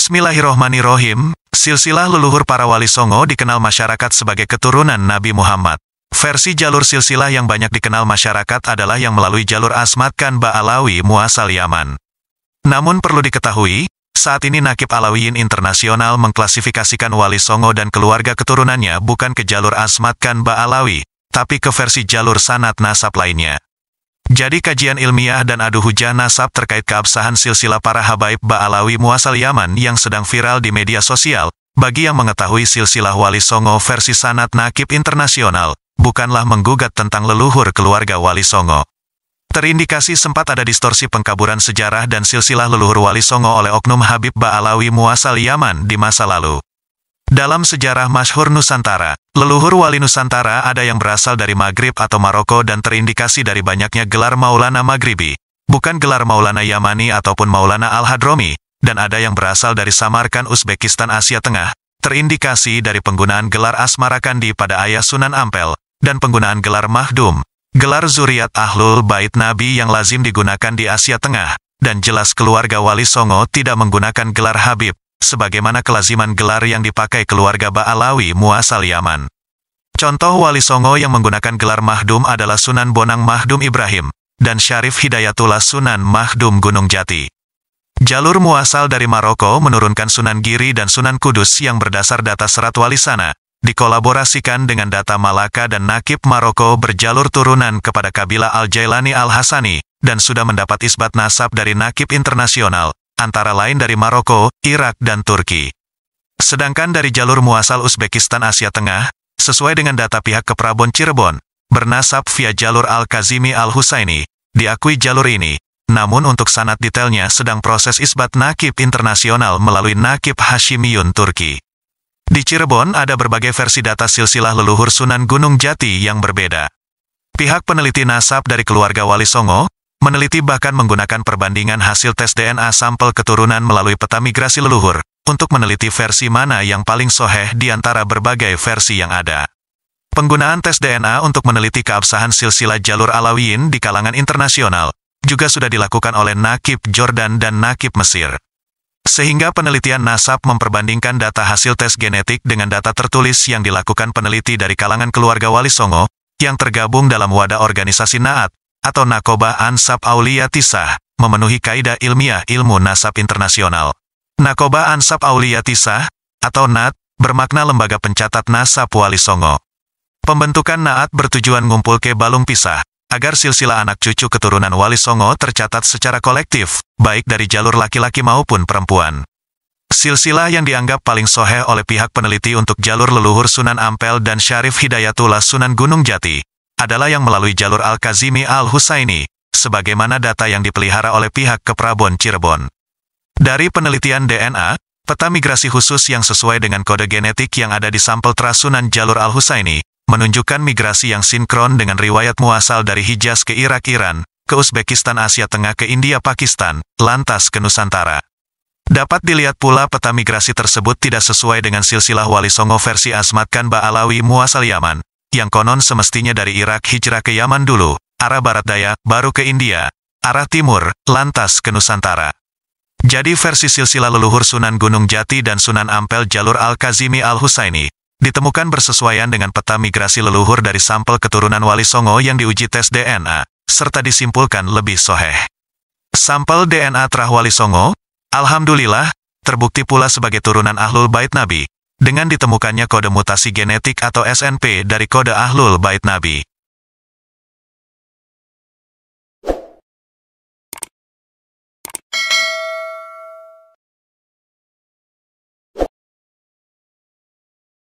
Bismillahirrohmanirrohim, silsilah leluhur para wali songo dikenal masyarakat sebagai keturunan Nabi Muhammad. Versi jalur silsilah yang banyak dikenal masyarakat adalah yang melalui jalur Asmat Khan Ba'alawi muasal Yaman. Namun perlu diketahui, saat ini Nakib Alawiyin Internasional mengklasifikasikan wali songo dan keluarga keturunannya bukan ke jalur Asmat Khan Ba'alawi, tapi ke versi jalur sanad nasab lainnya. Jadi kajian ilmiah dan adu hujah nasab terkait keabsahan silsilah para habaib Ba'alawi muasal Yaman yang sedang viral di media sosial, bagi yang mengetahui silsilah wali songo versi sanad Nakib Internasional, bukanlah menggugat tentang leluhur keluarga wali songo. Terindikasi sempat ada distorsi pengkaburan sejarah dan silsilah leluhur wali songo oleh oknum Habib Ba'alawi muasal Yaman di masa lalu. Dalam sejarah masyhur Nusantara, leluhur wali Nusantara ada yang berasal dari Maghrib atau Maroko dan terindikasi dari banyaknya gelar Maulana Maghribi, bukan gelar Maulana Yamani ataupun Maulana Al-Hadromi, dan ada yang berasal dari Samarkand Uzbekistan Asia Tengah, terindikasi dari penggunaan gelar Asmarakandi pada ayah Sunan Ampel, dan penggunaan gelar Mahdum, gelar Zuriat Ahlul Bait Nabi yang lazim digunakan di Asia Tengah, dan jelas keluarga wali songo tidak menggunakan gelar Habib, sebagaimana kelaziman gelar yang dipakai keluarga Ba'alawi muasal Yaman. Contoh wali songo yang menggunakan gelar Mahdum adalah Sunan Bonang Mahdum Ibrahim, dan Syarif Hidayatullah Sunan Mahdum Gunung Jati. Jalur muasal dari Maroko menurunkan Sunan Giri dan Sunan Kudus yang berdasar data serat wali sana, dikolaborasikan dengan data Malaka dan Nakib Maroko berjalur turunan kepada kabilah Al-Jailani Al-Hasani, dan sudah mendapat isbat nasab dari Nakib Internasional, antara lain dari Maroko, Irak dan Turki. Sedangkan dari jalur muasal Uzbekistan Asia Tengah, sesuai dengan data pihak Keprabon Cirebon, bernasab via jalur Al-Kazimi Al-Husaini, diakui jalur ini, namun untuk sanad detailnya sedang proses isbat Nakib Internasional melalui Nakib Hashimiyun Turki. Di Cirebon ada berbagai versi data silsilah leluhur Sunan Gunung Jati yang berbeda. Pihak peneliti nasab dari keluarga wali songo, meneliti bahkan menggunakan perbandingan hasil tes DNA sampel keturunan melalui peta migrasi leluhur, untuk meneliti versi mana yang paling soheh di antara berbagai versi yang ada. Penggunaan tes DNA untuk meneliti keabsahan silsilah jalur Alawiyin di kalangan internasional, juga sudah dilakukan oleh Nakib Jordan dan Nakib Mesir. Sehingga penelitian nasab memperbandingkan data hasil tes genetik dengan data tertulis yang dilakukan peneliti dari kalangan keluarga wali songo, yang tergabung dalam wadah organisasi Naat, atau Nakobah Ansab Aulia Tisah, memenuhi kaidah ilmiah ilmu nasab internasional. Nakobah Ansab Aulia Tisah, atau NAT, bermakna lembaga pencatat nasab wali songo. Pembentukan Naat bertujuan ngumpulke balung pisah, agar silsilah anak cucu keturunan wali songo tercatat secara kolektif, baik dari jalur laki-laki maupun perempuan. Silsilah yang dianggap paling soheh oleh pihak peneliti untuk jalur leluhur Sunan Ampel dan Syarif Hidayatullah Sunan Gunung Jati, adalah yang melalui jalur Al-Kazimi Al-Husaini, sebagaimana data yang dipelihara oleh pihak Keprabon Cirebon. Dari penelitian DNA, peta migrasi khusus yang sesuai dengan kode genetik yang ada di sampel trasunan jalur Al-Husaini, menunjukkan migrasi yang sinkron dengan riwayat muasal dari Hijaz ke Irak Iran, ke Uzbekistan Asia Tengah ke India Pakistan, lantas ke Nusantara. Dapat dilihat pula peta migrasi tersebut tidak sesuai dengan silsilah wali songo versi Asmat Khan Ba'alawi muasal Yaman, yang konon semestinya dari Irak hijrah ke Yaman dulu, arah barat daya, baru ke India, arah timur, lantas ke Nusantara. Jadi versi silsilah leluhur Sunan Gunung Jati dan Sunan Ampel jalur Al-Kazimi Al-Husaini, ditemukan bersesuaian dengan peta migrasi leluhur dari sampel keturunan wali songo yang diuji tes DNA, serta disimpulkan lebih soheh. Sampel DNA terah wali songo, alhamdulillah, terbukti pula sebagai turunan Ahlul Bait Nabi, dengan ditemukannya kode mutasi genetik atau SNP dari kode Ahlul Bait Nabi.